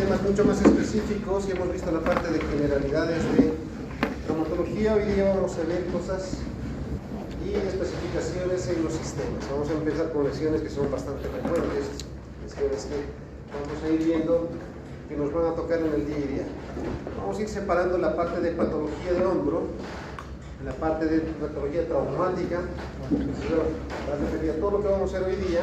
temas mucho más específicos y hemos visto la parte de generalidades de traumatología. Hoy día vamos a ver cosas y especificaciones en los sistemas. Vamos a empezar con lesiones que son bastante frecuentes, lesiones que vamos a ir viendo que nos van a tocar en el día a día. Vamos a ir separando la parte de patología de hombro, la parte de patología traumática, va a referir a todo lo que vamos a hacer hoy día,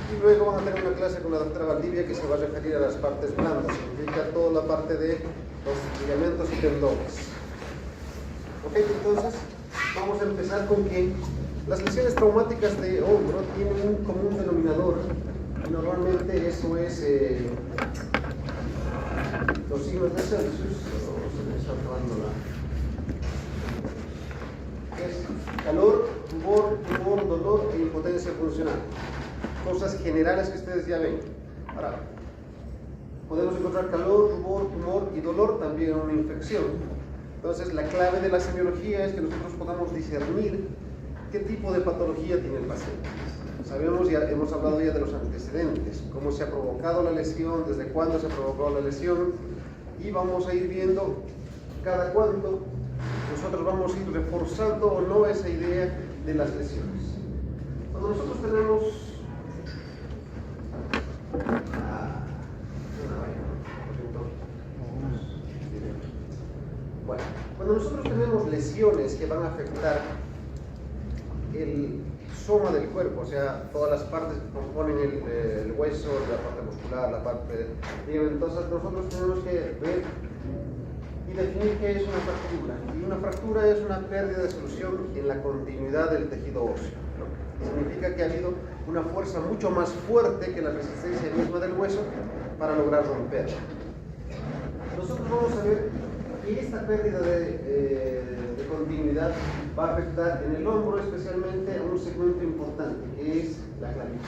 y luego van a tener una clase con la doctora Valdivia que se va a referir a las partes blandas, significa toda la parte de los ligamentos y tendones. Ok, entonces vamos a empezar con que las lesiones traumáticas de hombro tienen un común denominador, y normalmente eso es los signos de Celsius. Se me está acabando es calor, rubor, dolor e impotencia funcional. Cosas generales que ustedes ya ven. Ahora, podemos encontrar calor, rubor, tumor y dolor también en una infección. Entonces, la clave de la semiología es que nosotros podamos discernir qué tipo de patología tiene el paciente. Sabemos, ya hemos hablado ya de los antecedentes, cómo se ha provocado la lesión, desde cuándo se ha provocado la lesión, y vamos a ir viendo cada cuánto nosotros vamos a ir reforzando o no esa idea de las lesiones. Cuando nosotros tenemos cuando nosotros tenemos lesiones que van a afectar el soma del cuerpo, o sea, todas las partes que componen el hueso, la parte muscular, la parte ligamentosa, nosotros tenemos que ver y definir qué es una fractura. Y una fractura es una pérdida de solución en la continuidad del tejido óseo. Significa que ha habido una fuerza mucho más fuerte que la resistencia misma del hueso para lograr romperla. Nosotros vamos a ver que esta pérdida de continuidad va a afectar en el hombro, especialmente a un segmento importante, que es la clavícula.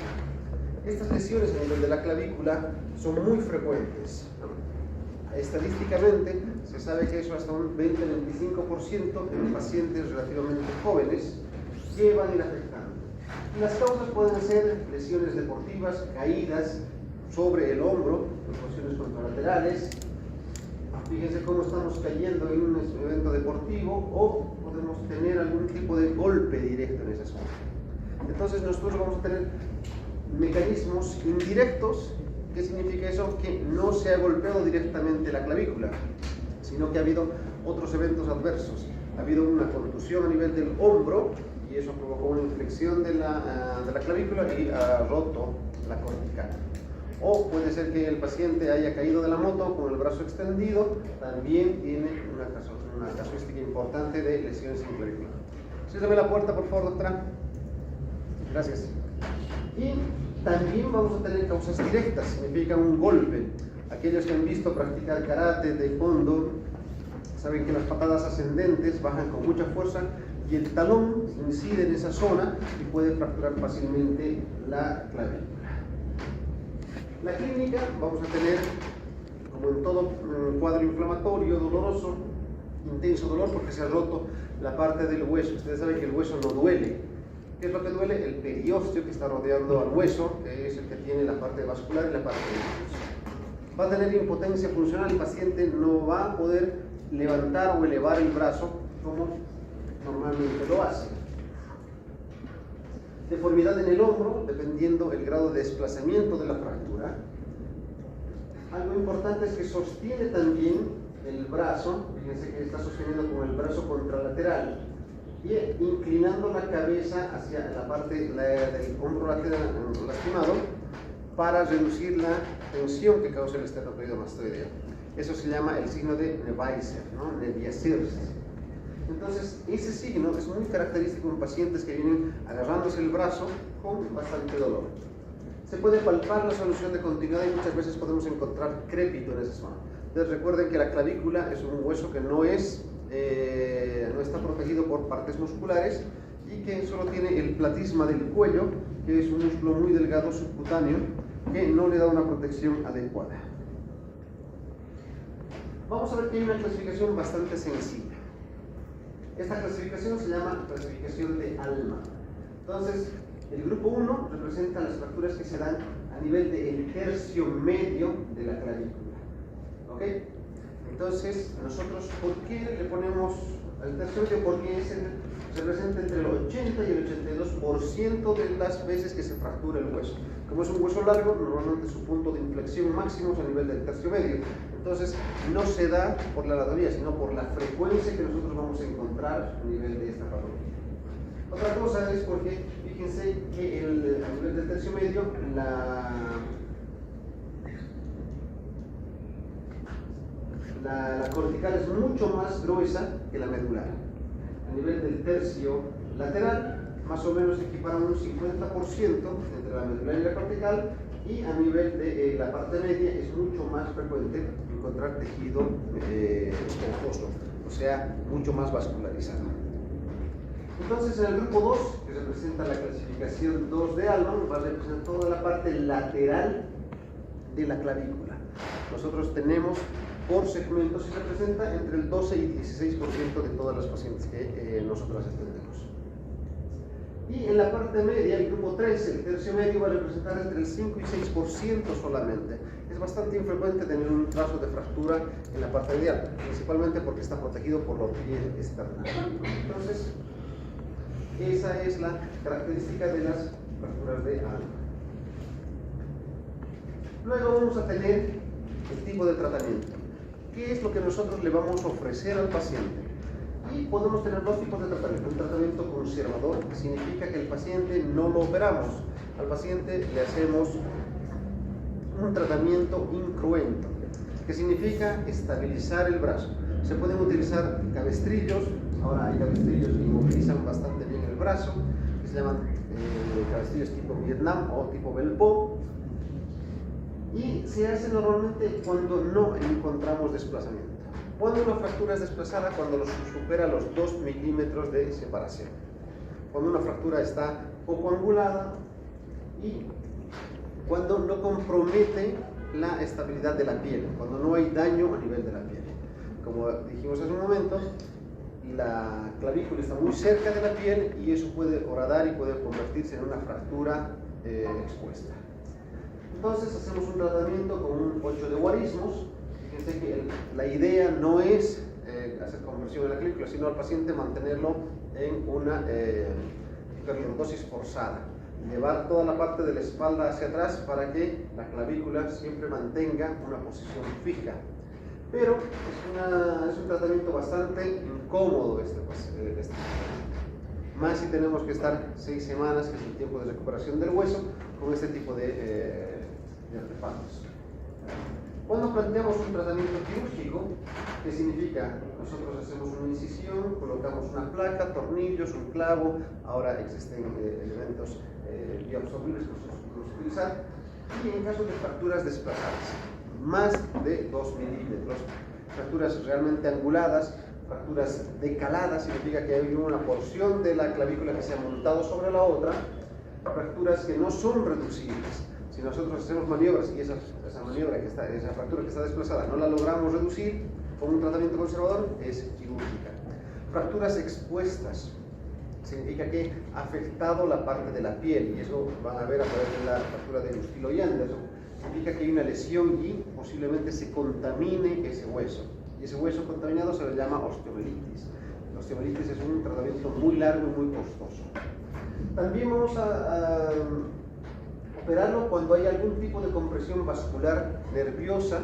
Estas lesiones a nivel de la clavícula son muy frecuentes. Estadísticamente se sabe que eso hasta un 20-25% en pacientes relativamente jóvenes que van a ir afectando. Las causas pueden ser lesiones deportivas, caídas sobre el hombro, lesiones contralaterales. Fíjense cómo estamos cayendo en un evento deportivo, o podemos tener algún tipo de golpe directo en esa zona. Entonces nosotros vamos a tener mecanismos indirectos. ¿Qué significa eso? Que no se ha golpeado directamente la clavícula, sino que ha habido otros eventos adversos. Ha habido una contusión a nivel del hombro y eso provocó una inflexión de la clavícula y ha roto la cortical. O puede ser que el paciente haya caído de la moto con el brazo extendido, también tiene una casuística importante de lesiones en clavícula. Cierrame la puerta, por favor, doctora. Gracias. Y también vamos a tener causas directas, significa un golpe. Aquellos que han visto practicar karate de fondo saben que las patadas ascendentes bajan con mucha fuerza y el talón incide en esa zona y puede fracturar fácilmente la clavícula. La clínica vamos a tener, como en todo cuadro inflamatorio, doloroso, intenso dolor porque se ha roto la parte del hueso. Ustedes saben que el hueso no duele. ¿Qué es lo que duele? El periósteo que está rodeando al hueso, que es el que tiene la parte vascular y la parte nerviosa. Va a tener impotencia funcional, el paciente no va a poder levantar o elevar el brazo como normalmente lo hace. Deformidad en el hombro, dependiendo el grado de desplazamiento de la fractura. Algo importante es que sostiene también el brazo, fíjense que está sosteniendo con el brazo contralateral y inclinando la cabeza hacia la parte del hombro lateral lastimado para reducir la tensión que causa el esternocleidomastoideo. Eso se llama el signo de Neviser, ¿no? Neviser. Entonces, ese signo es muy característico en pacientes que vienen agarrándose el brazo con bastante dolor. Se puede palpar la solución de continuidad y muchas veces podemos encontrar crépito en esa zona. Entonces, recuerden que la clavícula es un hueso que no está protegido por partes musculares y que solo tiene el platisma del cuello, que es un músculo muy delgado subcutáneo que no le da una protección adecuada. Vamos a ver que hay una clasificación bastante sencilla. Esta clasificación se llama clasificación de Alma. Entonces, el grupo 1 representa las fracturas que se dan a a nivel del tercio medio de la clavícula. ¿Ok? Entonces, nosotros, ¿por qué le ponemos al tercio medio? Porque se presenta entre el 80 y el 82% de las veces que se fractura el hueso. Como es un hueso largo, normalmente su punto de inflexión máximo es a nivel del tercio medio. Entonces, no se da por la anatomía, sino por la frecuencia que nosotros vamos a encontrar a nivel de esta patología. Otra cosa es porque, fíjense que a nivel del tercio medio, la cortical es mucho más gruesa que la medular. A nivel del tercio lateral, más o menos se equiparan un 50% entre la medular y la cortical, y a nivel de la parte media es mucho más frecuente encontrar tejido esponjoso, o sea, mucho más vascularizado. Entonces, en el grupo 2, que representa la clasificación 2 de Allman, va a representar toda la parte lateral de la clavícula. Nosotros tenemos por segmentos y representa entre el 12 y el 16% de todas las pacientes que nosotros atendemos. Y en la parte media, el grupo 3, el tercio medio, va a representar entre el 5 y 6% solamente. Es bastante infrecuente tener un trazo de fractura en la parte medial, principalmente porque está protegido por la orquídea externa. Entonces, esa es la característica de las fracturas de Allman. Luego vamos a tener el tipo de tratamiento. ¿Qué es lo que nosotros le vamos a ofrecer al paciente? Y podemos tener dos tipos de tratamiento. Un tratamiento conservador, que significa que el paciente no lo operamos. Al paciente le hacemos un tratamiento incruento, que significa estabilizar el brazo. Se pueden utilizar cabestrillos. Ahora hay cabestrillos que inmovilizan bastante bien el brazo, que se llaman cabestrillos tipo Vietnam o tipo Belpo. Y se hace normalmente cuando no encontramos desplazamiento. Cuando una fractura es desplazada, cuando supera los 2 milímetros de separación. Cuando una fractura está poco angulada y cuando no compromete la estabilidad de la piel, cuando no hay daño a nivel de la piel. Como dijimos hace un momento, la clavícula está muy cerca de la piel y eso puede horadar y puede convertirse en una fractura expuesta. Entonces hacemos un tratamiento con un 8 de guarismos. Fíjense que la idea no es hacer conversión de la clavícula, sino al paciente mantenerlo en una hiperlordosis forzada. Llevar toda la parte de la espalda hacia atrás para que la clavícula siempre mantenga una posición fija. Pero es un tratamiento bastante incómodo más si tenemos que estar 6 semanas, que es el tiempo de recuperación del hueso, con este tipo de artefactos. Cuando planteamos un tratamiento quirúrgico, ¿qué significa? Nosotros hacemos una incisión, colocamos una placa, tornillos, un clavo, ahora existen elementos bioabsorbibles que nosotros podemos utilizar, y en caso de fracturas desplazadas, más de 2 milímetros, fracturas realmente anguladas, fracturas decaladas, significa que hay una porción de la clavícula que se ha montado sobre la otra, fracturas que no son reducibles. Si nosotros hacemos maniobras y esa fractura que está desplazada no la logramos reducir con un tratamiento conservador, es quirúrgica. Fracturas expuestas significa que ha afectado la parte de la piel, y eso van a ver a través de la fractura de Lucilo y Anderson. Significa que hay una lesión y posiblemente se contamine ese hueso. Y ese hueso contaminado se le llama osteomelitis. La osteomelitis es un tratamiento muy largo y muy costoso. También vamos a operarlo cuando hay algún tipo de compresión vascular nerviosa.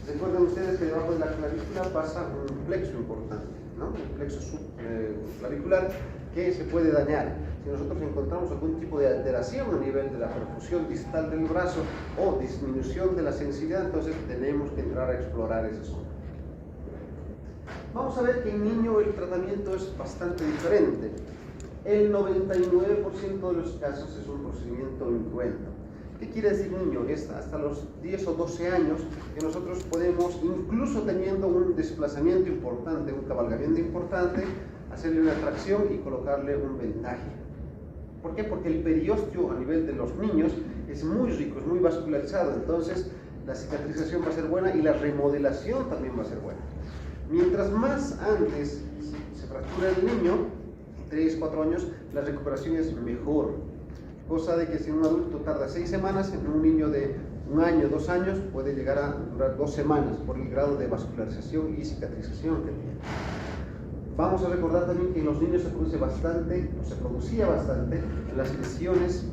Recuerden ustedes que debajo de la clavícula pasa un plexo importante, ¿no? Un plexo subclavicular que se puede dañar. Si nosotros encontramos algún tipo de alteración a nivel de la perfusión distal del brazo o disminución de la sensibilidad, entonces tenemos que entrar a explorar esa zona. Vamos a ver que en niño el tratamiento es bastante diferente. El 99% de los casos es un procedimiento incruento. ¿Qué quiere decir niño? Es hasta los 10 o 12 años que nosotros podemos, incluso teniendo un desplazamiento importante, un cabalgamiento importante, hacerle una tracción y colocarle un vendaje. ¿Por qué? Porque el periósteo a nivel de los niños es muy rico, es muy vascularizado, entonces la cicatrización va a ser buena y la remodelación también va a ser buena. Mientras más antes se fractura el niño, 3, 4 años, la recuperación es mejor. cosa de que si un adulto tarda 6 semanas, en un niño de 1 año, 2 años, puede llegar a durar 2 semanas por el grado de vascularización y cicatrización que tiene. Vamos a recordar también que en los niños se producía bastante las lesiones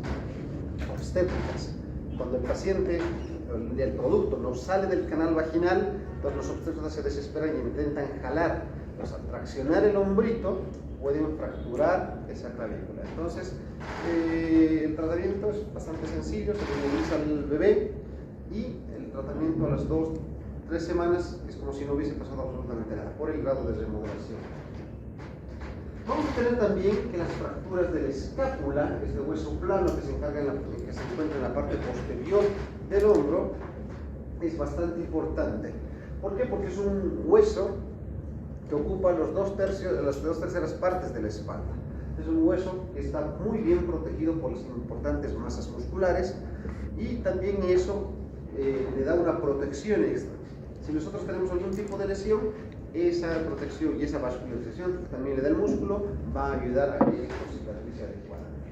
obstétricas. Cuando el paciente, el producto no sale del canal vaginal, entonces los obstetras se desesperan y intentan jalar, pues al traccionar el hombrito pueden fracturar esa clavícula. Entonces el tratamiento es bastante sencillo, se inmuniza al bebé y el tratamiento a las 2-3 semanas es como si no hubiese pasado absolutamente nada por el grado de remodelación. Vamos a tener también que las fracturas de la escápula, este hueso plano que se encuentra en la parte posterior del hombro, es bastante importante. ¿Por qué? Porque es un hueso que ocupa las 2/3 partes de la espalda. Es un hueso que está muy bien protegido por las importantes masas musculares y también eso le da una protección extra. Si nosotros tenemos algún tipo de lesión, esa protección y esa vascularización que también le da el músculo va a ayudar a que esto cicatrice adecuadamente.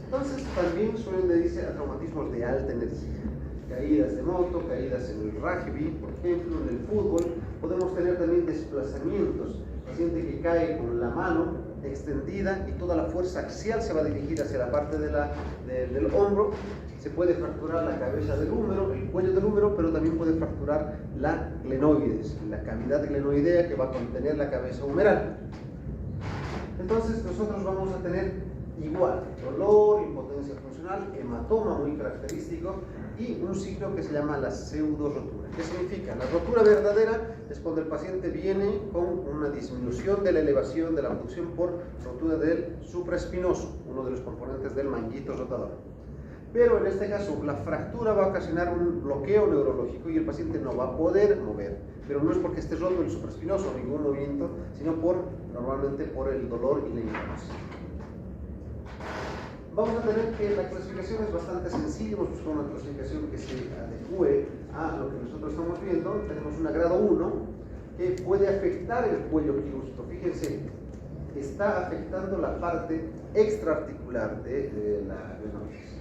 Entonces también suelen decirse a traumatismos de alta energía. Caídas de moto, caídas en el rugby, por ejemplo, en el fútbol. Podemos tener también desplazamientos. Paciente que cae con la mano extendida y toda la fuerza axial se va a dirigir hacia la parte del hombro. Se puede fracturar la cabeza del húmero, el cuello del húmero, pero también puede fracturar la glenoides, la cavidad glenoidea que va a contener la cabeza humeral. Entonces nosotros vamos a tener igual dolor, impotencia funcional, hematoma muy característico y un signo que se llama la pseudo-rotura. ¿Qué significa? La rotura verdadera es cuando el paciente viene con una disminución de la elevación de la abducción por rotura del supraespinoso, uno de los componentes del manguito rotador. Pero en este caso la fractura va a ocasionar un bloqueo neurológico y el paciente no va a poder mover, pero no es porque esté roto el supraespinoso o ningún movimiento, sino normalmente por el dolor y la inflamación. Vamos a tener que la clasificación es bastante sencilla, hemos buscado una clasificación que se adecue a lo que nosotros estamos viendo. Tenemos una grado 1 que puede afectar el cuello quirúrgico. Fíjense, está afectando la parte extraarticular de la glenoides,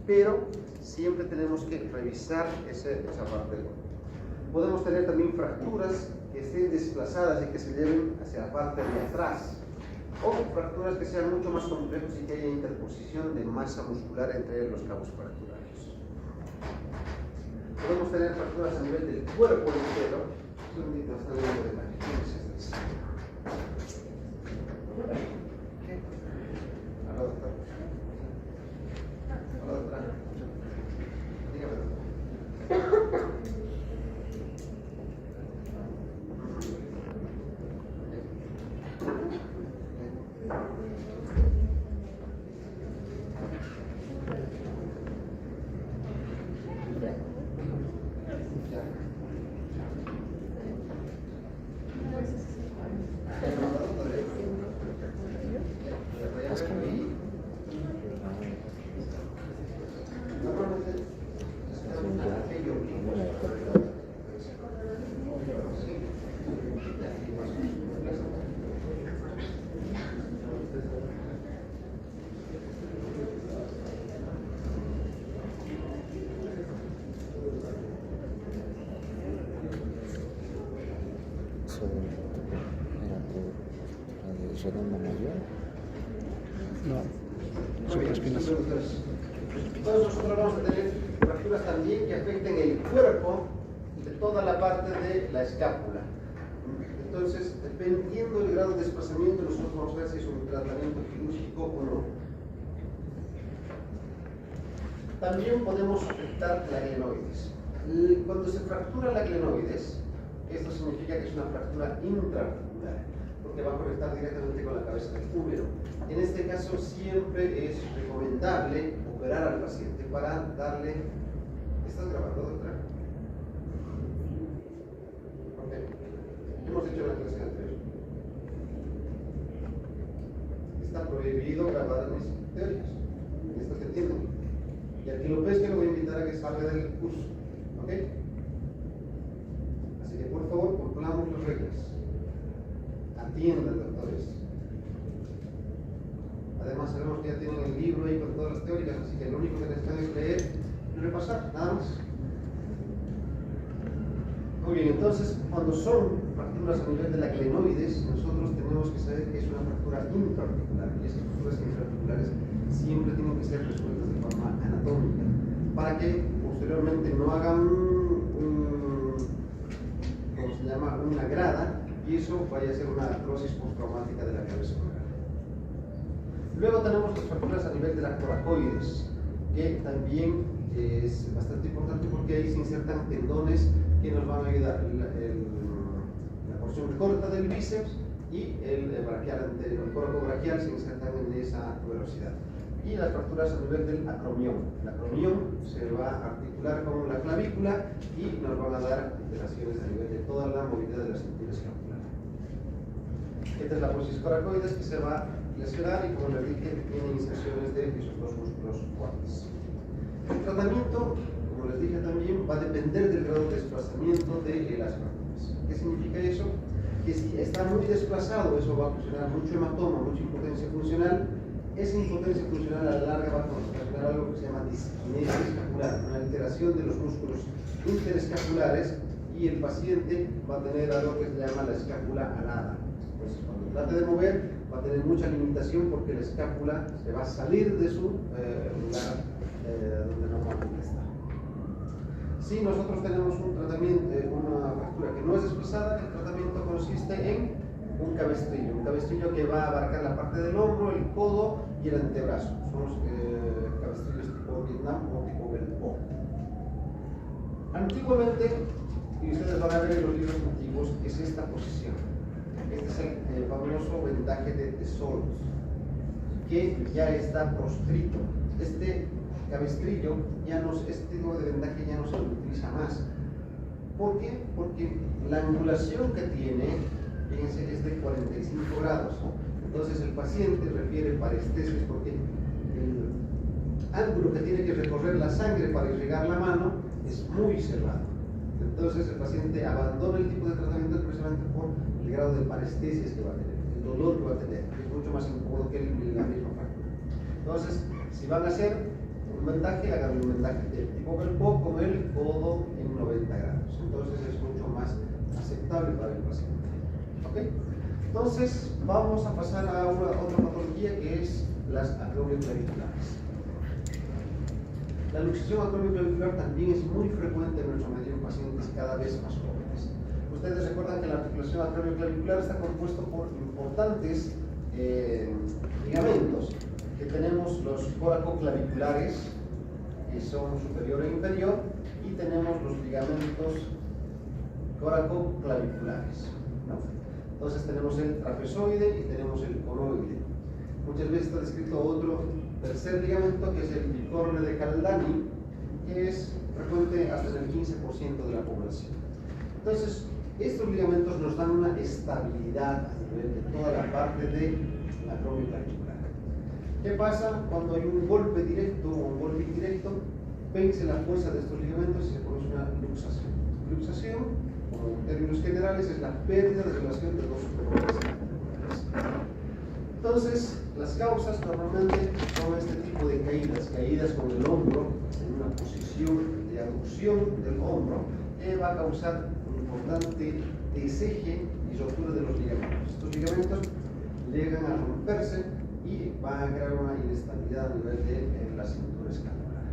pero siempre tenemos que revisar esa parte del cuerpo. Podemos tener también fracturas que estén desplazadas y que se lleven hacia la parte de atrás, o fracturas que sean mucho más complejas y que haya interposición de masa muscular entre los cabos fracturarios. Podemos tener fracturas a nivel del cuerpo entero. ¿Redondo mayor? No, supraespinoso. Entonces nosotros vamos a tener fracturas también que afecten el cuerpo de toda la parte de la escápula. Entonces, dependiendo del grado de desplazamiento, nosotros vamos a ver si es un tratamiento quirúrgico o no. También podemos afectar la glenoides. Cuando se fractura la glenoides, esto significa que es una fractura intraarticular, porque va a conectar directamente con la cabeza del húmero. En este caso siempre es recomendable operar al paciente para darle... ¿Estás grabando, doctora? Ok. Hemos hecho la clase anterior. Está prohibido grabar mis teorías. Esto se entiende. Y al que lo pesque lo voy a invitar a que salga del curso. ¿Ok? Así que por favor cumplamos las reglas. Atiendan, doctores. Además, además sabemos que ya tienen el libro ahí con todas las teóricas, así que lo único que necesitan es leer y repasar, nada más. Muy bien, entonces cuando son fracturas a nivel de la glenoides, nosotros tenemos que saber que es una fractura intraarticular, y esas fracturas intraarticulares siempre tienen que ser resueltas de forma anatómica, para que posteriormente no hagan ¿cómo se llama? Una grada, y eso vaya a ser una artrosis postraumática de la cabeza. Luego tenemos las fracturas a nivel de la coracoides, que también es bastante importante porque ahí se insertan tendones que nos van a ayudar. La porción corta del bíceps y el coraco braquial se insertan en esa tuberosidad. Y las fracturas a nivel del acromión. El acromión se va a articular con la clavícula y nos van a dar alteraciones a nivel de toda la movilidad de la cintura escapular. Esta es la prosis coracoides que se va a lesionar y, como les dije, tiene inserciones de esos dos músculos cuádriceps. El tratamiento, como les dije también, va a depender del grado de desplazamiento de las fracturas. ¿Qué significa eso? Que si está muy desplazado, eso va a ocasionar mucho hematoma, mucha impotencia funcional. Esa impotencia funcional a la larga va a ocasionar algo que se llama disquinesia escapular, una alteración de los músculos interescapulares, y el paciente va a tener algo que se llama la escápula alada. Entonces, cuando trate de mover, va a tener mucha limitación porque la escápula se va a salir de su lugar donde normalmente está. Si nosotros tenemos un tratamiento, una fractura que no es desplazada, el tratamiento consiste en un cabestrillo que va a abarcar la parte del hombro, el codo y el antebrazo. Son los cabestrillos tipo Vietnam o tipo Belpo. Antiguamente, y ustedes van a ver en los libros antiguos, es esta posición. Este es el famoso vendaje de Tesoro, que ya está proscrito. Este cabestrillo, este tipo de vendaje ya no se utiliza más. ¿Por qué? Porque la angulación que tiene, fíjense, es de 45 grados. Entonces el paciente refiere parestesis porque el ángulo que tiene que recorrer la sangre para irrigar la mano es muy cerrado. Entonces el paciente abandona el tipo de tratamiento precisamente por el grado de parestesis que va a tener, el dolor que va a tener, que es mucho más incómodo que la misma fractura. Entonces, si van a hacer un vendaje, hagan un vendaje de tipo Belpo con el codo en 90 grados. Entonces es mucho más aceptable para el paciente. ¿Okay? Entonces, vamos a pasar a otra patología que es las acromioclaviculares. La luxación acromioclavicular también es muy frecuente en nuestro medio en pacientes cada vez más jóvenes. Ustedes recuerdan que la articulación acromioclavicular está compuesta por importantes ligamentos, que tenemos los coracoclaviculares, que son superior e inferior, y tenemos los ligamentos coracoclaviculares, ¿no? Entonces tenemos el trapezoide y tenemos el conoide. Muchas veces está descrito otro tercer ligamento, que es el bicorne de Caldani, que es frecuente hasta en el 15% de la población. Entonces, estos ligamentos nos dan una estabilidad a nivel de toda la parte de la acromioclavicular. ¿Qué pasa cuando hay un golpe directo o un golpe indirecto? Vence la fuerza de estos ligamentos y se produce una luxación. Luxación, como en términos generales, es la pérdida de relación de dos superficies. Entonces, las causas normalmente son este tipo de caídas con el hombro en una posición de aducción del hombro, que va a causar un importante deseje y rotura de los ligamentos. Estos ligamentos llegan a romperse y van a crear una inestabilidad a nivel de la cintura escapular.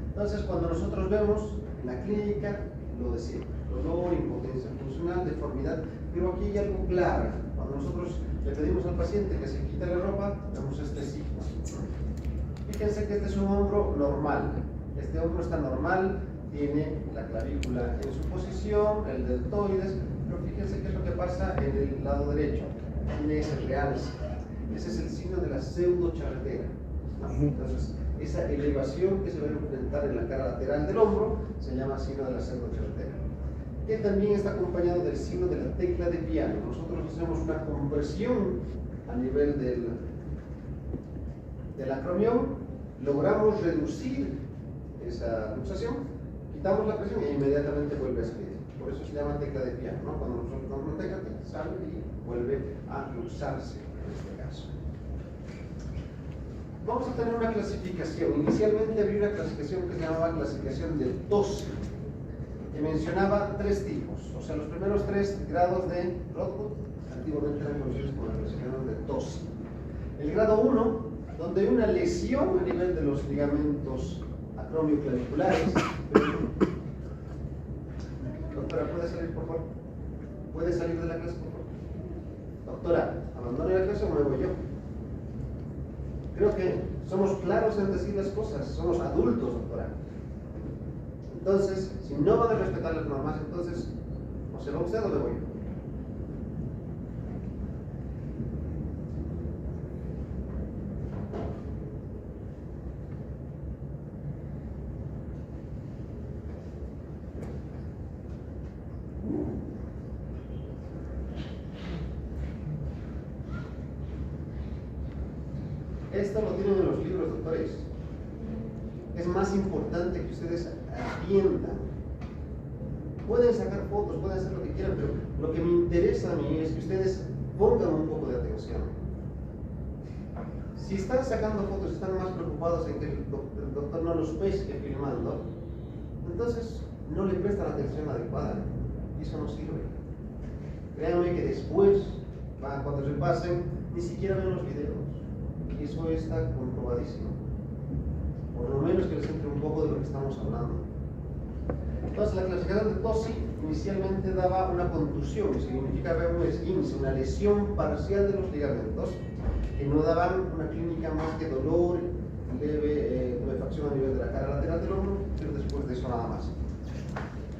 Entonces, cuando nosotros vemos en la clínica, lo de siempre: dolor, impotencia funcional, deformidad, pero aquí hay algo claro. Cuando nosotros le pedimos al paciente que se quite la ropa, vemos este signo. Fíjense que este es un hombro normal. Este hombro está normal, tiene la clavícula en su posición, el deltoides, pero fíjense qué es lo que pasa en el lado derecho. Tiene ese realce. Ese es el signo de la pseudocharretera, ¿no? Entonces, esa elevación que se va a representar en la cara lateral del hombro se llama signo de la pseudocharretera, que también está acompañado del signo de la tecla de piano. Nosotros hacemos una compresión a nivel del acromión, logramos reducir esa luxación, quitamos la presión e inmediatamente vuelve a salir. Por eso se llama tecla de piano, ¿no? Cuando nosotros damos una tecla, sale y vuelve a luxarse en este caso. vamos a tener una clasificación. Inicialmente había una clasificación que se llamaba clasificación de TOSI, que mencionaba 3 tipos, o sea, los primeros 3 grados de Rothbard antiguamente eran conocidos como la clasificación de TOSI. El grado 1, donde hay una lesión a nivel de los ligamentos acromioclaviculares. Doctora, ¿puede salir, por favor? ¿Puede salir de la clase, por favor? Doctora, ¿abandone la clase o me voy yo? Creo que somos claros en decir las cosas, somos adultos, doctora. Entonces, si no van a respetar las normas, entonces, o se va usted o me voy yo. Esto lo tienen en los libros, doctores. Es más importante que ustedes atiendan. Pueden sacar fotos, pueden hacer lo que quieran, pero lo que me interesa a mí es que ustedes pongan un poco de atención. Si están sacando fotos, están más preocupados en que el doctor no los pesque filmando, entonces no le prestan atención adecuada y eso no sirve. Créanme que después, cuando se pasen, ni siquiera ven los videos. Y eso está comprobadísimo. Por lo menos que les entre un poco de lo que estamos hablando. Entonces, la clasificación de TOSI inicialmente daba una contusión, significaba un esguince, una lesión parcial de los ligamentos, que no daban una clínica más que dolor, leve tumefacción a nivel de la cara lateral del hombro, pero después de eso nada más.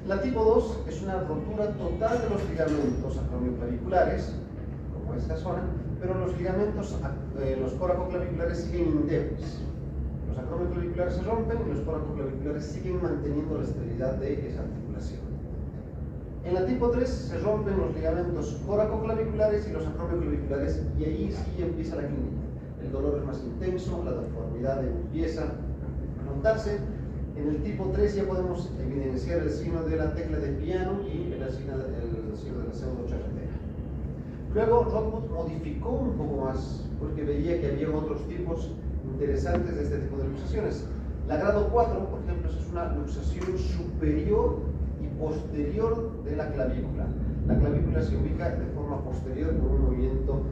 La tipo 2 es una rotura total de los ligamentos acromioclaviculares, como esta zona, pero los ligamentos, los coracoclaviculares siguen indebres. Los acromioclaviculares se rompen y los coracoclaviculares siguen manteniendo la estabilidad de esa articulación. En la tipo 3 se rompen los ligamentos coracoclaviculares y los acromioclaviculares y ahí sí empieza la clínica. El dolor es más intenso, la deformidad empieza a notarse. En el tipo 3 ya podemos evidenciar el signo de la tecla de piano y el signo de la pseudocharretera. Luego Rothbard modificó un poco más porque veía que había otros tipos interesantes de este tipo de luxaciones. La grado 4, por ejemplo, es una luxación superior y posterior de la clavícula. La clavícula se ubica de forma posterior con un movimiento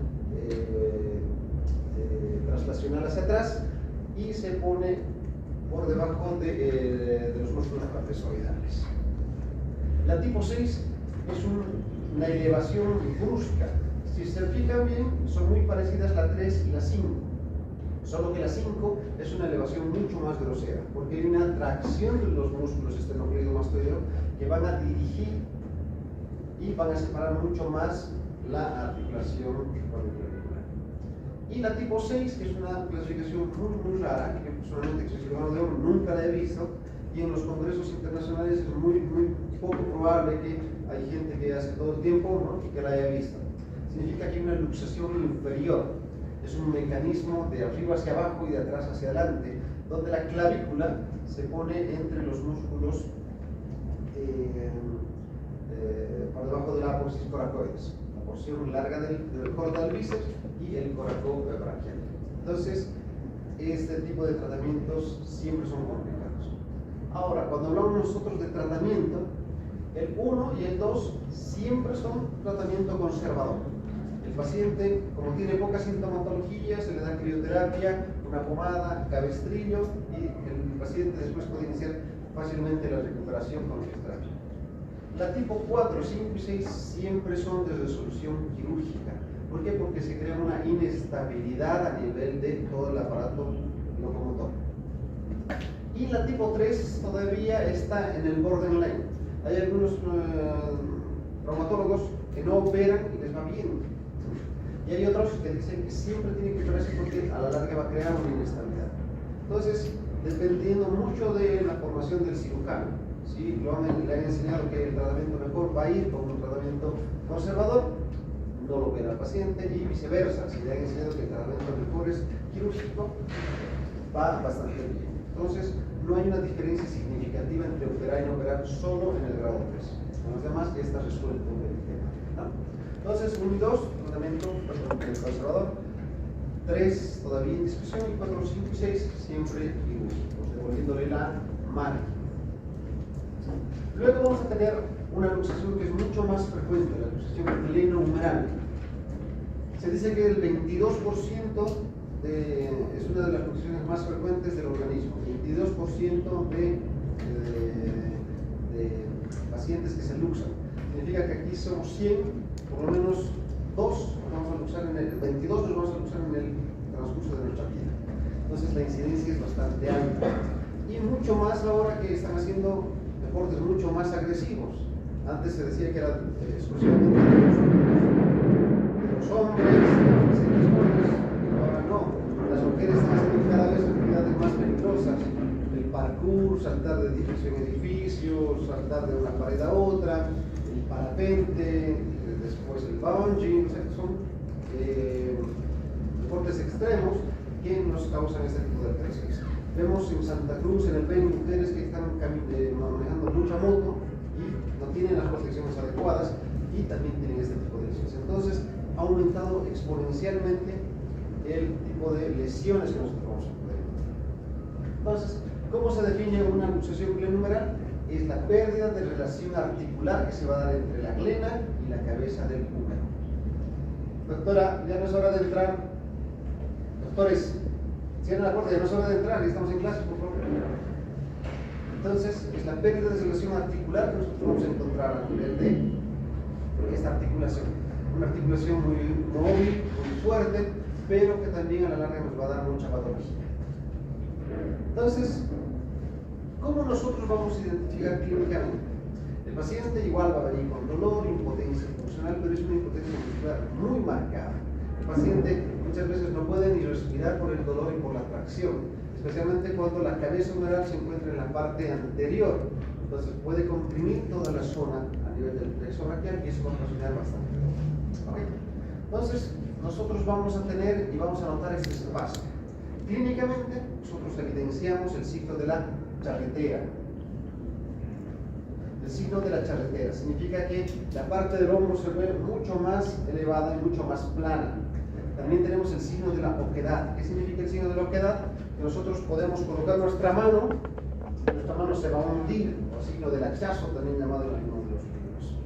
traslacional hacia atrás y se pone por debajo de los músculos trapezoidales. La tipo 6 es una elevación brusca. Si se fijan bien, son muy parecidas la 3 y la 5. Solo que la 5 es una elevación mucho más grosera, porque hay una tracción de los músculos esternocleidomastoideo que van a dirigir y van a separar mucho más la articulación clavicular. Y la tipo 6, que es una clasificación muy rara, que personalmente nunca la he visto, y en los congresos internacionales es muy poco probable que hay gente que hace todo el tiempo, ¿no?, que la haya visto. Significa que hay una luxación inferior. Es un mecanismo de arriba hacia abajo y de atrás hacia adelante, donde la clavícula se pone entre los músculos por debajo de la apófisis coracoides, la porción larga del cordal bíceps y el coraco brachial. Entonces, este tipo de tratamientos siempre son complicados. Ahora, cuando hablamos nosotros de tratamiento, el 1 y el 2 siempre son tratamiento conservador. El paciente, como tiene poca sintomatología, se le da crioterapia, una pomada, cabestrillo y el paciente después puede iniciar fácilmente la recuperación con fisioterapia. La tipo 4, 5 y 6 siempre son de resolución quirúrgica. ¿Por qué? Porque se crea una inestabilidad a nivel de todo el aparato locomotor. Y la tipo 3 todavía está en el borderline. Hay algunos traumatólogos que no operan y les va bien. Y hay otros que dicen que siempre tiene que operarse porque a la larga va a crear una inestabilidad. Entonces, dependiendo mucho de la formación del cirujano, si le han enseñado que el tratamiento mejor va a ir con un tratamiento conservador, no lo opera al paciente, y viceversa, si le han enseñado que el tratamiento mejor es quirúrgico, va bastante bien. Entonces, no hay una diferencia significativa entre operar y no operar solo en el grado 3. Con los demás ya está resuelto el tema, ¿no? Entonces, 1 y 2, tratamiento conservador. 3 todavía en discusión y 4, 5 y 6 siempre igual, devolviéndole la margen. Luego vamos a tener una luxación que es mucho más frecuente, la luxación pleno-humeral. Se dice que el 22% es una de las luxaciones más frecuentes del organismo. 22% de pacientes que se luxan. Significa que aquí somos 100, por lo menos 2 vamos a luxar en el 22 los vamos a luxar en el transcurso de nuestra vida. Entonces la incidencia es bastante alta. Y mucho más ahora que están haciendo deportes mucho más agresivos. Antes se decía que era exclusivamente de los hombres, ahora no. Las mujeres están haciendo cada vez actividades más peligrosas. El parkour, saltar de edificio en edificio, saltar de una pared a otra, el parapente, después el bungee, o sea, son deportes extremos que nos causan este tipo de alteraciones. Vemos en Santa Cruz, en el Beni, mujeres que están manejando mucha moto y no tienen las protecciones adecuadas y también tienen este tipo de lesiones. Entonces, ha aumentado exponencialmente el tipo de lesiones que nosotros vamos a poder encontrar. Entonces, ¿cómo se define una luxación plenohumeral? Es la pérdida de relación articular que se va a dar entre la glena y la cabeza del húmero. Doctora, ya no es hora de entrar. Doctores, cierren la puerta, ya no es hora de entrar, ya estamos en clase, por favor. Entonces, es la pérdida de relación articular que nosotros vamos a encontrar a nivel de esta articulación. Una articulación muy móvil, muy fuerte, pero que también a la larga nos va a dar mucha patología. Entonces, ¿cómo nosotros vamos a identificar clínicamente? El paciente igual va a venir con dolor, impotencia funcional, pero es una impotencia muscular muy marcada. El paciente muchas veces no puede ni respirar por el dolor y por la tracción, especialmente cuando la cabeza humeral se encuentra en la parte anterior. Entonces puede comprimir toda la zona a nivel del plexo braquial y eso va a ocasionar bastante dolor. ¿Okay? Entonces, nosotros vamos a tener y vamos a notar este espacio. Clínicamente, nosotros evidenciamos el signo de la charretera. El signo de la charretera significa que la parte del hombro se ve mucho más elevada y mucho más plana. También tenemos el signo de la oquedad. ¿Qué significa el signo de la oquedad? Que nosotros podemos colocar nuestra mano se va a hundir, o signo del hachazo, también llamado en algunos de los libros.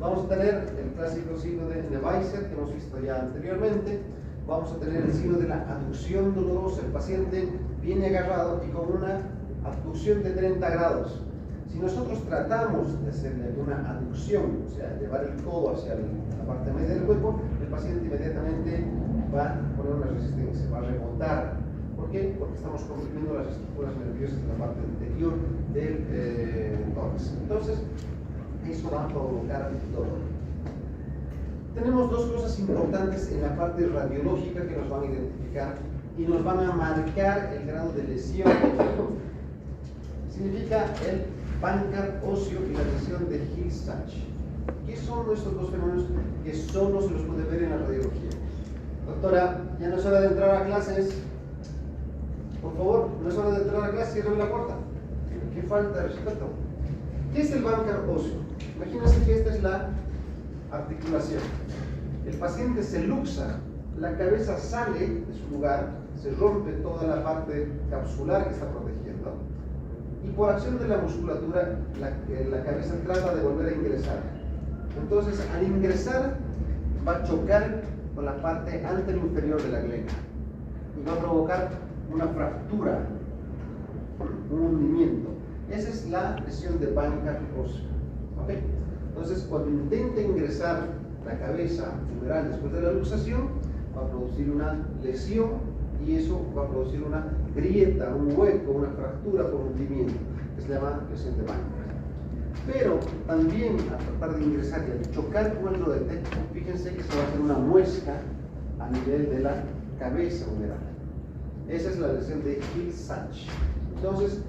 Vamos a tener el clásico signo de Neweisser, que hemos visto ya anteriormente. Vamos a tener el signo de la aducción dolorosa. El paciente viene agarrado y con una abducción de 30 grados. Si nosotros tratamos de hacerle una aducción, o sea, llevar el codo hacia la parte media del cuerpo, el paciente inmediatamente va a poner una resistencia, va a rebotar. ¿Por qué? Porque estamos comprimiendo las estructuras nerviosas de la parte anterior del tórax. Entonces, eso va a provocar dolor. Tenemos dos cosas importantes en la parte radiológica que nos van a identificar y nos van a marcar el grado de lesión. Significa el Bankart óseo y la lesión de Hill-Sachs. ¿Qué son estos dos fenómenos que solo se los puede ver en la radiología? Doctora, ya no es hora de entrar a clases. Por favor, no es hora de entrar a clases, cierren la puerta. ¿Qué falta de respeto? ¿Qué es el Bankart óseo? Imagínense que esta es la articulación. El paciente se luxa, la cabeza sale de su lugar, se rompe toda la parte capsular que está protegiendo y por acción de la musculatura la cabeza trata de volver a ingresar. Entonces, al ingresar va a chocar con la parte anteroinferior de la glena y va a provocar una fractura, un hundimiento. Esa es la lesión de Bankart óseo. ¿Okay? Entonces, cuando intenta ingresar la cabeza humeral después de la luxación, va a producir una lesión y eso va a producir una grieta, un hueco, una fractura por hundimiento, que se llama lesión de Bankart. Pero también al tratar de ingresar y al chocar con el rodete, fíjense que se va a hacer una muesca a nivel de la cabeza humeral. Esa es la lesión de Hill-Sachs. Entonces,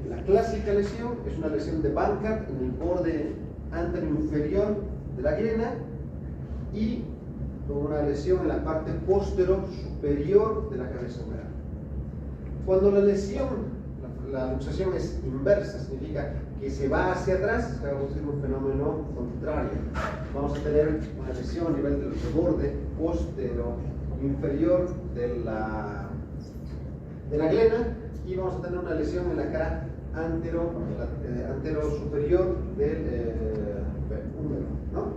la clásica lesión es una lesión de Bankart en el borde anteroinferior de la glena y con una lesión en la parte posterior superior de la cabeza humeral. Cuando la lesión, la luxación es inversa, significa que se va hacia atrás, se va a producir un fenómeno contrario. Vamos a tener una lesión a nivel del borde posterior y inferior de la glena, y vamos a tener una lesión en la cara antero superior del húmero, ¿no?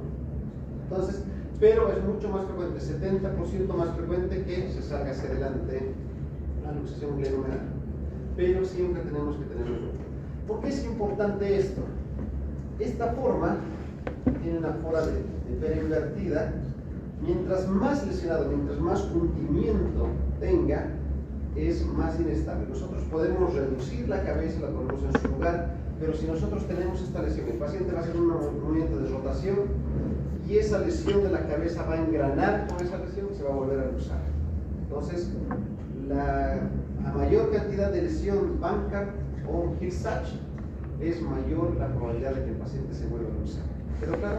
Entonces, pero es mucho más frecuente, 70% más frecuente que se salga hacia adelante la luxación glenohumeral. Pero siempre tenemos que tenerlo. ¿Por qué es importante esto? Esta forma tiene una forma de pera invertida. Mientras más lesionado, mientras más hundimiento tenga, es más inestable. Nosotros podemos reducir la cabeza, la ponemos en su lugar, pero si nosotros tenemos esta lesión, el paciente va a hacer un movimiento de rotación y esa lesión de la cabeza va a engranar con esa lesión y se va a volver a luxar. Entonces, a mayor cantidad de lesión Bankart o Hill-Sachs, es mayor la probabilidad de que el paciente se vuelva a luxar. ¿Quedó claro?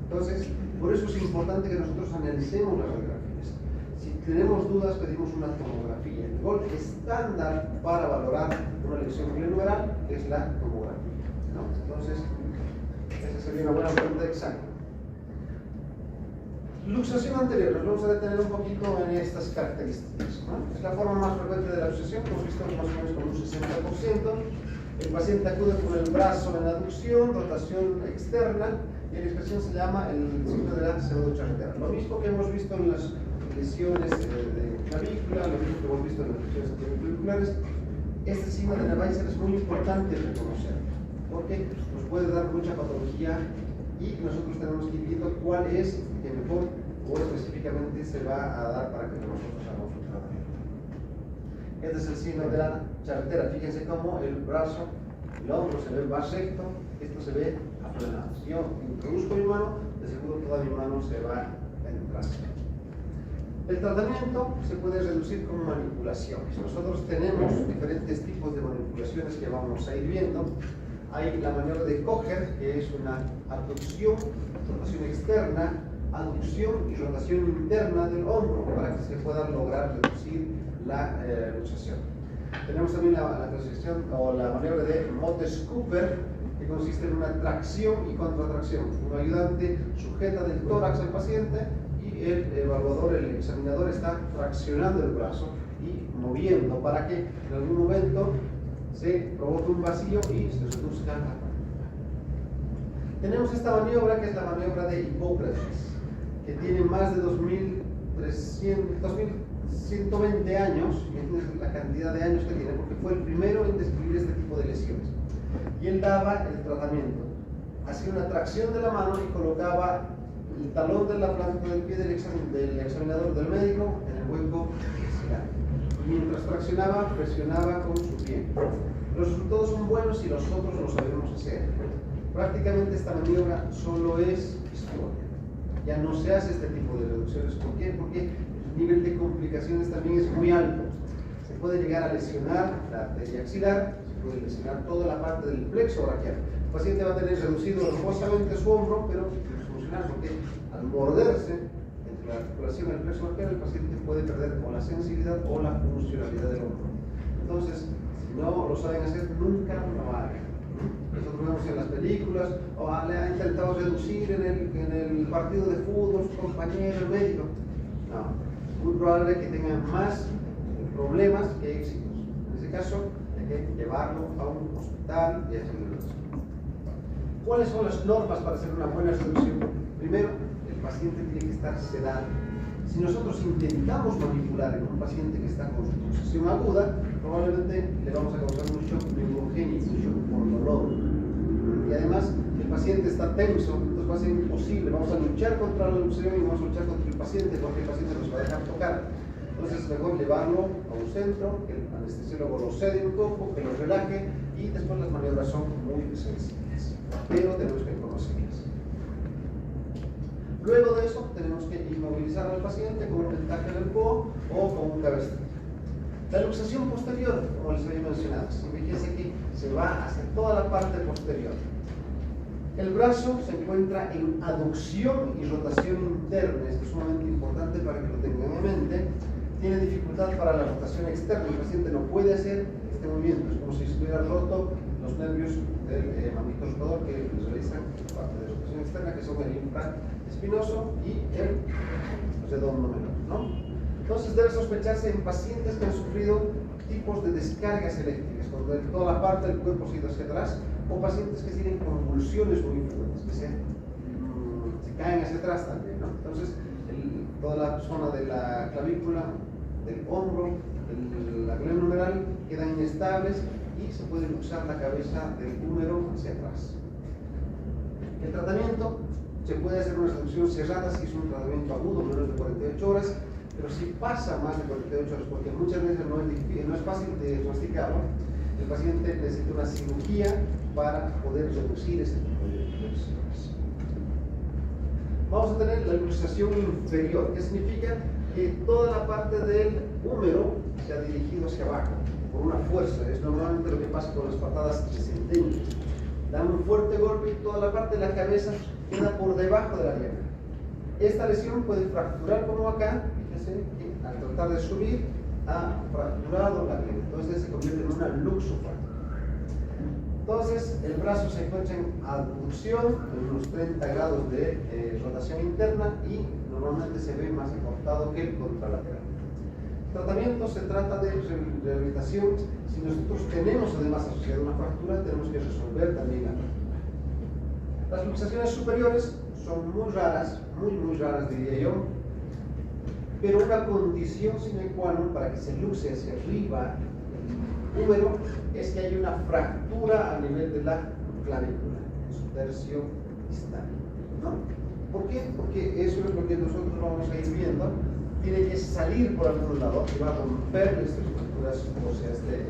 Entonces, por eso es importante que nosotros analicemos las radiografías. Si tenemos dudas, pedimos una tomografía. El gol estándar para valorar una lesión glenohumeral es la tomografía, ¿no? Entonces, esa sería una buena pregunta de examen. Luxación anterior, nos vamos a detener un poquito en estas características, ¿no? Es la forma más frecuente de la luxación, hemos visto más o menos con un 60%. El paciente acude con el brazo en aducción, rotación externa, y la expresión se llama el signo de la pseudocharretera. Lo mismo que hemos visto en las lesiones de clavícula, lo mismo que hemos visto en las lesiones anteriorcurriculares. Este signo de Neviser es muy importante reconocer, porque nos puede dar mucha patología y nosotros tenemos que ir viendo cuál es que mejor o específicamente se va a dar para que nosotros hagamos un tratamiento. Este es el signo de la charretera. Fíjense cómo el brazo, el hombro se ve más recto, esto se ve aplanado. Si yo introduzco mi mano, de seguro toda mi mano se va a entrar. El tratamiento se puede reducir con manipulaciones. Nosotros tenemos diferentes tipos de manipulaciones que vamos a ir viendo. Hay la maniobra de Kocher, que es una abducción, rotación externa, aducción y rotación interna del hombro para que se pueda lograr reducir la luxación. Tenemos también la transición o la maniobra de Mottes-Cooper, que consiste en una tracción y contratracción. Un ayudante sujeta del tórax al paciente y el evaluador, el examinador, está traccionando el brazo y moviendo para que en algún momento se provoque un vacío y se reduzca la partícula. Tenemos esta maniobra que es la maniobra de Hipócrates, que tiene más de 2120 años, y es la cantidad de años que tiene, porque fue el primero en describir este tipo de lesiones. Y él daba el tratamiento. Hacía una tracción de la mano y colocaba el talón de la planta del pie del examinador, del médico, en el hueco axilar. Y mientras traccionaba, presionaba con su pie. Los resultados son buenos y nosotros lo sabemos hacer. Prácticamente esta maniobra solo es historia. Ya no se hace este tipo de reducciones. ¿Por qué? Porque el nivel de complicaciones también es muy alto. Se puede llegar a lesionar la arteria axilar, se puede lesionar toda la parte del plexo braquial. El paciente va a tener reducido hermosamente su hombro, pero sin funcionar, porque al morderse entre la articulación y el plexo braquial, el paciente puede perder o la sensibilidad o la funcionalidad del hombro. Entonces, si no lo saben hacer, nunca lo hagan. Nosotros vemos en las películas, le ha intentado reducir en el partido de fútbol su compañero, el médico. No, es muy probable que tengan más problemas que éxitos. En ese caso, hay que llevarlo a un hospital y hacerle una reducción. ¿Cuáles son las normas para hacer una buena reducción? Primero, el paciente tiene que estar sedado. Si nosotros intentamos manipular en un paciente que está con luxación aguda, probablemente le vamos a causar un shock neurogénico, un shock por dolor. Y además, el paciente está tenso, entonces va a ser imposible. Vamos a luchar contra la luxación y vamos a luchar contra el paciente porque el paciente nos va a dejar tocar. Entonces es mejor llevarlo a un centro, que el anestesiólogo lo cede un poco, que lo relaje y después las maniobras son muy sencillas. Pero tenemos que conocerlas. Luego de eso tenemos que inmovilizar al paciente con un vendaje del PO o con un cabestrillo. La luxación posterior, como les había mencionado, fíjense que se va hacia toda la parte posterior. El brazo se encuentra en aducción y rotación interna. Esto es sumamente importante para que lo tengan en mente. Tiene dificultad para la rotación externa. El paciente no puede hacer este movimiento. Es como si estuviera roto los nervios del mamífero rotador que realizan parte de rotación externa, que son el infraespinoso y el redondo menor, ¿no? Entonces debe sospecharse en pacientes que han sufrido tipos de descargas eléctricas, donde toda la parte del cuerpo se ha ido hacia atrás, o pacientes que tienen convulsiones muy frecuentes, que se caen hacia atrás también, ¿no? Entonces, toda la zona de la clavícula, del hombro, la glándula humeral quedan inestables y se puede luxar la cabeza del húmero hacia atrás. El tratamiento se puede hacer una reducción cerrada si es un tratamiento agudo, menos de 48 horas, pero si pasa más de 48 horas, porque muchas veces no es fácil de diagnosticarlo, el paciente necesita una cirugía para poder reducir ese tipo de lesiones. Vamos a tener la luxación inferior, que significa que toda la parte del húmero se ha dirigido hacia abajo por una fuerza. Es normalmente lo que pasa con las patadas descendentes. Dan un fuerte golpe y toda la parte de la cabeza queda por debajo de la diana. Esta lesión puede fracturar como acá, fíjense que al tratar de subir ha fracturado la diana. Entonces se convierte en una luxofractura. Entonces el brazo se encuentra en abducción, en unos 30 grados de rotación interna y normalmente se ve más acortado que el contralateral. El tratamiento se trata de rehabilitación. Si nosotros tenemos además asociada una fractura, tenemos que resolver también la fractura. Las luxaciones superiores son muy raras diría yo, pero una condición sine qua non para que se luxe hacia arriba el húmero es que haya una fractura a nivel de la clavícula, en su tercio distal, ¿no? ¿Por qué? Porque eso es lo que nosotros vamos a ir viendo. Tiene que salir por algún lado y va a romper las estructuras óseas de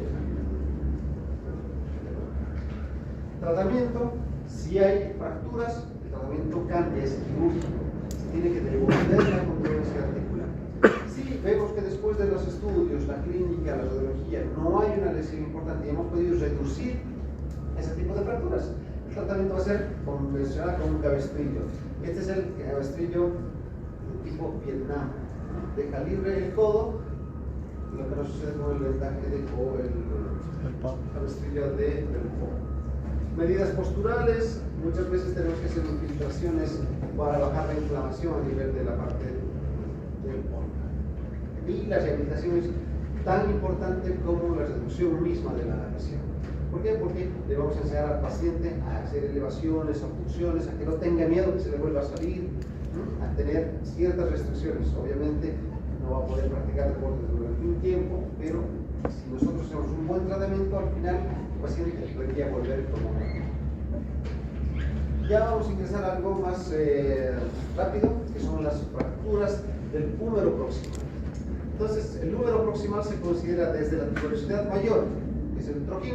tratamiento. Si hay fracturas, el tratamiento cambia, es quirúrgico. Se tiene que devolver la congruencia articular. Si vemos que después de los estudios, la clínica, la radiología, no hay una lesión importante y hemos podido reducir ese tipo de fracturas, el tratamiento va a ser convencional con un cabestrillo. Este es el cabestrillo de tipo Vietnam. Deja libre el codo, lo que no sucede con el vendaje o el cabestrillo del codo. Medidas posturales, muchas veces tenemos que hacer infiltraciones para bajar la inflamación a nivel de la parte del órgano. Y la rehabilitación es tan importante como la reducción misma de la lesión. ¿Por qué? Porque le vamos a enseñar al paciente a hacer elevaciones, abducciones, a que no tenga miedo que se le vuelva a salir, a tener ciertas restricciones. Obviamente no va a poder practicar deportes durante un tiempo, pero si nosotros hacemos un buen tratamiento, al final el paciente debería volver como normal. Ya vamos a ingresar a algo más rápido, que son las fracturas del húmero proximal. Entonces, el húmero proximal se considera desde la tuberosidad mayor, que es el troquín,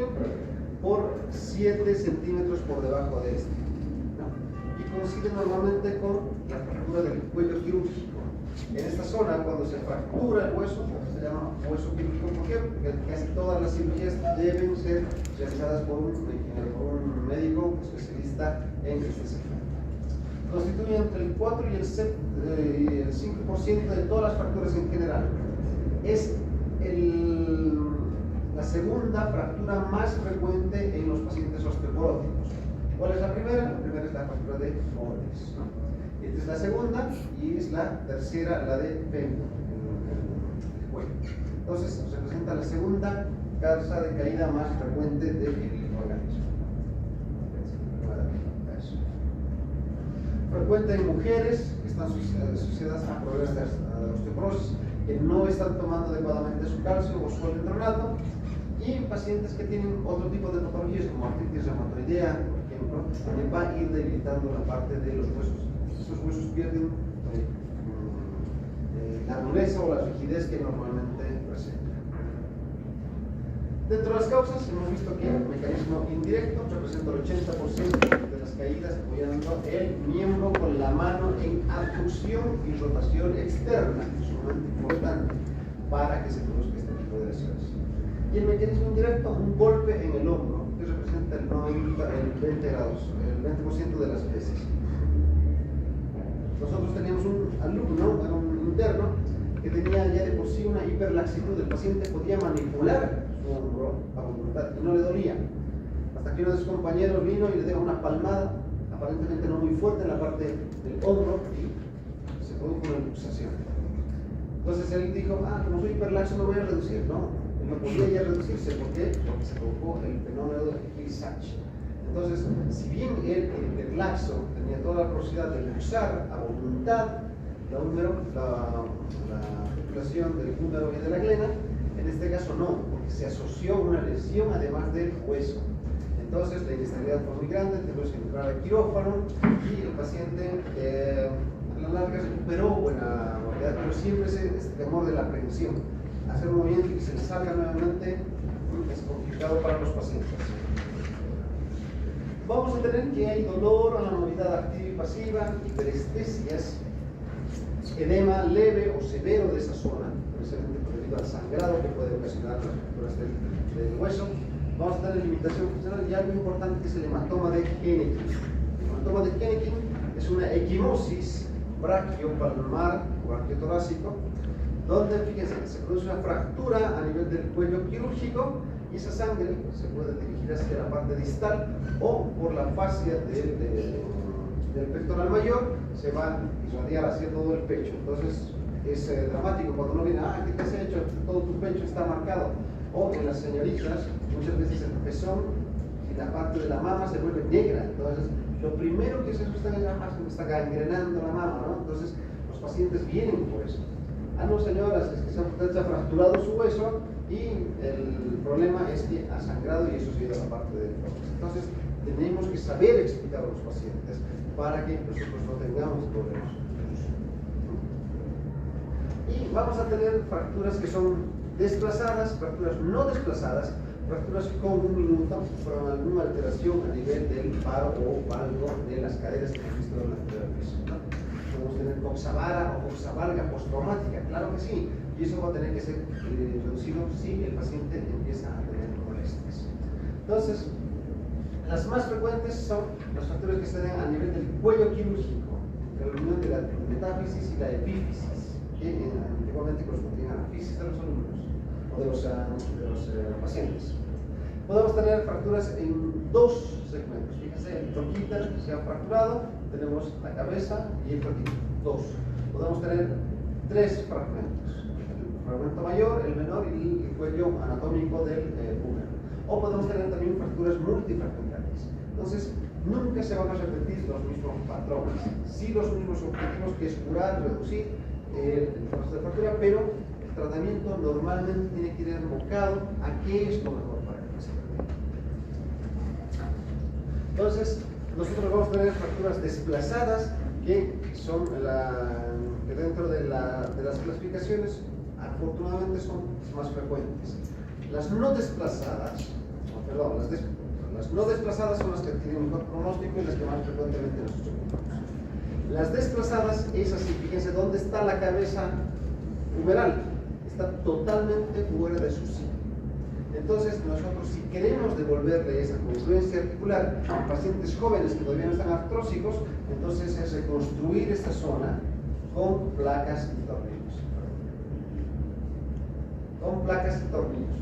por 7 centímetros por debajo de este, ¿no? Y coincide normalmente con la fractura del cuello quirúrgico. En esta zona, cuando se fractura el hueso, se llama hueso quirúrgico. ¿Por qué? Porque casi todas las cirugías deben ser realizadas por un médico especialista en anestesia. Constituye entre el 4 y el 5% de todas las fracturas en general. Es la segunda fractura más frecuente en los pacientes osteoporóticos. ¿Cuál es la primera? La primera es la fractura de Moebius, ¿no? Esta es la segunda y es la tercera, la de fémur, el cuello. Entonces, representa la segunda causa de caída más frecuente del organismo. Frecuente en mujeres que están asociadas a problemas de osteoporosis, que no están tomando adecuadamente su calcio o su oleotronato, y en pacientes que tienen otro tipo de patologías como artritis reumatoidea, por ejemplo, que va a ir debilitando la parte de los huesos. Esos huesos pierden la dureza o la rigidez que normalmente presentan. Dentro de las causas hemos visto que el mecanismo indirecto representa el 80% de las caídas apoyando el miembro con la mano en abducción y rotación externa, que es sumamente importante para que se produzca este tipo de lesiones. Y el mecanismo indirecto, un golpe en el hombro, que representa el 20 grados, el 20% de las veces. Nosotros teníamos un alumno, era un interno, que tenía ya de por sí una hiperlaxitud. El paciente podía manipular su hombro a voluntad y no le dolía. Hasta que uno de sus compañeros vino y le dio una palmada, aparentemente no muy fuerte, en la parte del hombro y se produjo una luxación. Entonces él dijo, como soy hiperlaxo no voy a reducir. No, él no podía ya reducirse. ¿Por qué? Porque se provocó el fenómeno de Tay-Sachs. Entonces, si bien él, el hiperlaxo, tenía toda la posibilidad de usar a voluntad la circulación del húmero y de la glena, en este caso no, porque se asoció una lesión además del hueso. Entonces la inestabilidad fue muy grande, tuvimos que entrar al quirófano y el paciente a la larga recuperó buena movilidad, pero siempre ese temor de la prevención. Hacer un movimiento y que se le salga nuevamente es complicado para los pacientes. Vamos a tener que hay dolor a la movilidad activa y pasiva, hiperestesias, edema leve o severo de esa zona, precisamente debido al sangrado que puede ocasionar las fracturas del hueso. Vamos a tener limitación funcional y algo importante que es el hematoma de Hennequin. El hematoma de Hennequin es una equimosis brachiopalmar o brachiotorácico, donde, fíjense, se produce una fractura a nivel del cuello quirúrgico y esa sangre se puede dirigir hacia la parte distal o por la fascia del pectoral mayor se va a irradiar hacia todo el pecho. Entonces es dramático cuando uno viene, ¿qué te has hecho? Todo tu pecho está marcado. O en las señoritas, muchas veces el pezón y la parte de la mama se vuelve negra. Entonces, lo primero que se asusta es que se me está gangrenando la mama, ¿no? Entonces, los pacientes vienen por eso. No, señoras, es que se ha fracturado su hueso y el problema es que ha sangrado y eso se ha ido a la parte del tórax. Entonces, tenemos que saber explicar a los pacientes para que nosotros no tengamos problemas. Y vamos a tener fracturas que son desplazadas, fracturas no desplazadas, fracturas con un minuto, con alguna alteración a nivel del paro o valgo de las caderas que hemos visto en la anterior piso, ¿no? Podemos tener coxavara o coxavalga postraumática, claro que sí, y eso va a tener que ser reducido si el paciente empieza a tener molestias. Entonces, las más frecuentes son las fracturas que se dan a nivel del cuello quirúrgico, la reunión de la metáfisis y la epífisis, que antiguamente correspondían a la fisis de los alumnos o de los pacientes. Podemos tener fracturas en dos segmentos. Fíjense, el tronquita se ha fracturado, tenemos la cabeza y el tronquito, dos. Podemos tener tres fragmentos: el fragmento mayor, el menor y el cuello anatómico del húmero. O podemos tener también fracturas multifragmentales. Entonces, nunca se van a repetir los mismos patrones, sí los mismos objetivos, que es curar, reducir el proceso de fractura, pero el tratamiento normalmente tiene que ir enfocado a qué es lo mejor para el paciente. Entonces, nosotros vamos a tener fracturas desplazadas que son que dentro de las clasificaciones afortunadamente son más frecuentes. Las no desplazadas, las no desplazadas son las que tienen mejor pronóstico y las que más frecuentemente nosotros encontramos. Las desplazadas, esas, fíjense dónde está la cabeza humeral, está totalmente fuera de su sitio. Entonces, nosotros, si queremos devolverle esa congruencia articular a pacientes jóvenes que todavía no están artrósicos, entonces es reconstruir esta zona con placas y tornillos. Con placas y tornillos.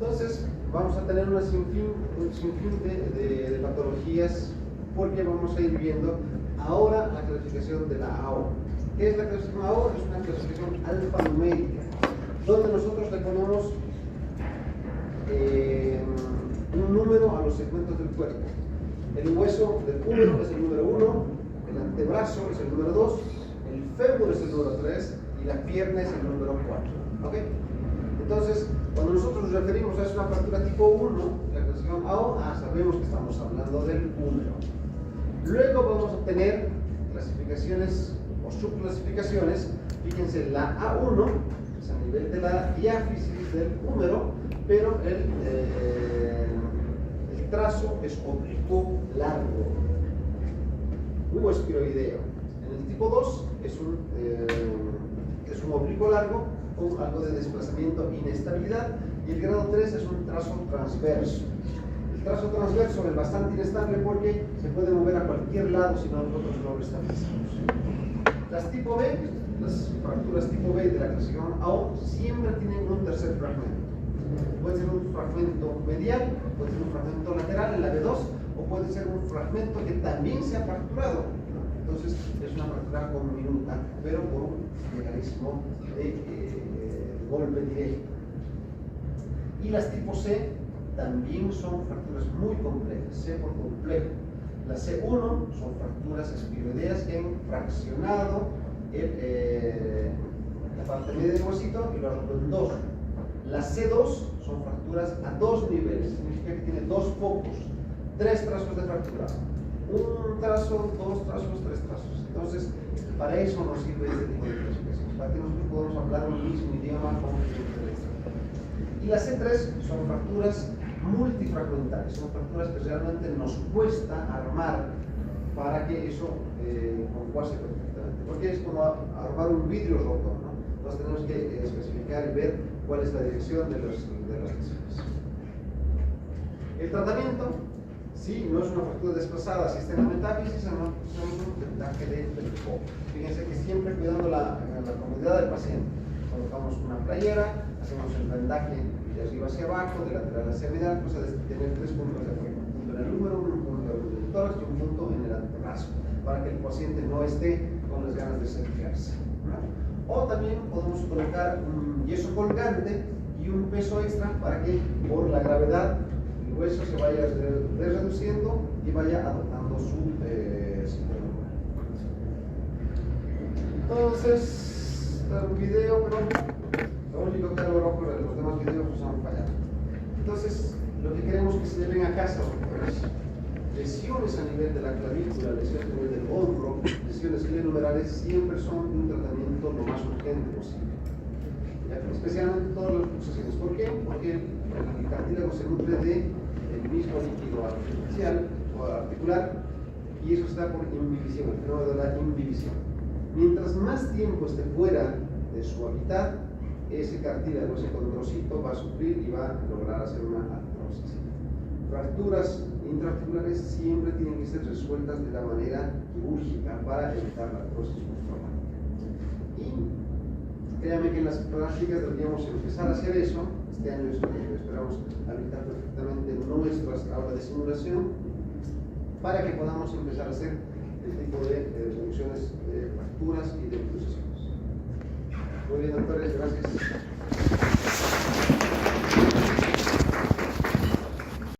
Entonces, vamos a tener un sinfín de patologías, porque vamos a ir viendo ahora la clasificación de la AO. ¿Qué es la clasificación AO? Es una clasificación alfanumérica, donde nosotros le ponemos un número a los segmentos del cuerpo. El hueso del húmero es el número 1, el antebrazo es el número 2, el fémur es el número 3 y la pierna es el número 4. ¿Okay? Entonces, cuando nosotros nos referimos a una fractura tipo 1, la clasificación AO, sabemos que estamos hablando del húmero. Luego vamos a tener clasificaciones o subclasificaciones. Fíjense, la A1 es a nivel de la diáfisis del húmero, pero el trazo es oblicuo largo, huboesquiroideo. En el tipo 2 es un oblicuo largo con algo de desplazamiento e inestabilidad, y el grado 3 es un trazo transverso. El trazo transverso es bastante inestable porque se puede mover a cualquier lado si no nosotros no lo establecemos. Las tipo B, las fracturas tipo B de la clasificación AO, siempre tienen un tercer fragmento. Puede ser un fragmento medial, puede ser un fragmento lateral en la B2, o puede ser un fragmento que también se ha fracturado, ¿no? Entonces es una fractura conminuta, pero por un mecanismo de golpe directo. Y las tipo C también son fracturas muy complejas, C por complejo. Las C1 son fracturas espiroideas que han fraccionado la parte media del huesito y lo han roto en dos. Las C2 son fracturas a dos niveles, significa que tiene dos focos, tres trazos de fractura. Un trazo, dos trazos, tres trazos. Entonces, para eso nos sirve este tipo de clasificación, para que nosotros podamos hablar un mismo idioma como y las C3 son fracturas multifragmentales, son fracturas que realmente nos cuesta armar para que eso concuase perfectamente, porque es como armar un vidrio roto, ¿no? Entonces tenemos que especificar y ver cuál es la dirección de las lesiones. El tratamiento, sí, no es una fractura desplazada, si está en la metáfisis, es un vendaje del foco. Fíjense que siempre cuidando la comodidad del paciente. Colocamos una playera, hacemos el vendaje de arriba hacia abajo, de lateral hacia medial, cosa de tener tres puntos de apoyo, un punto en el húmero, un punto en el tórax y un punto en el antebrazo, para que el paciente no esté con las ganas de cerciarse, ¿no? O también podemos colocar un yeso colgante y un peso extra para que por la gravedad el hueso se vaya reduciendo y vaya adoptando su sistema. Entonces, un video, pero lo único que hago rojo, los demás videos pues han fallado. Entonces, lo que queremos es que se lleven a casa, pues, lesiones a nivel de la clavícula, lesiones a nivel del hombro, lesiones glenumerales, siempre son de un tratamiento lo más urgente posible. ¿Ya? Especialmente todas las luxaciones. ¿Por qué? Porque el cartílago se nutre del mismo líquido artificial o articular y eso está por inhibición, el fenómeno de la inhibición. Mientras más tiempo esté fuera de su hábitat, ese cartílago, ese condrocito va a sufrir y va a lograr hacer una artrosis. Fracturas intraarticulares siempre tienen que ser resueltas de la manera quirúrgica para evitar la artrosis postraumática. Y créanme que en las prácticas deberíamos empezar a hacer eso. Este año esperamos habilitar perfectamente nuestras aulas de simulación para que podamos empezar a hacer este tipo de reducciones de fracturas y de luxaciones. Muy bien, doctores, gracias.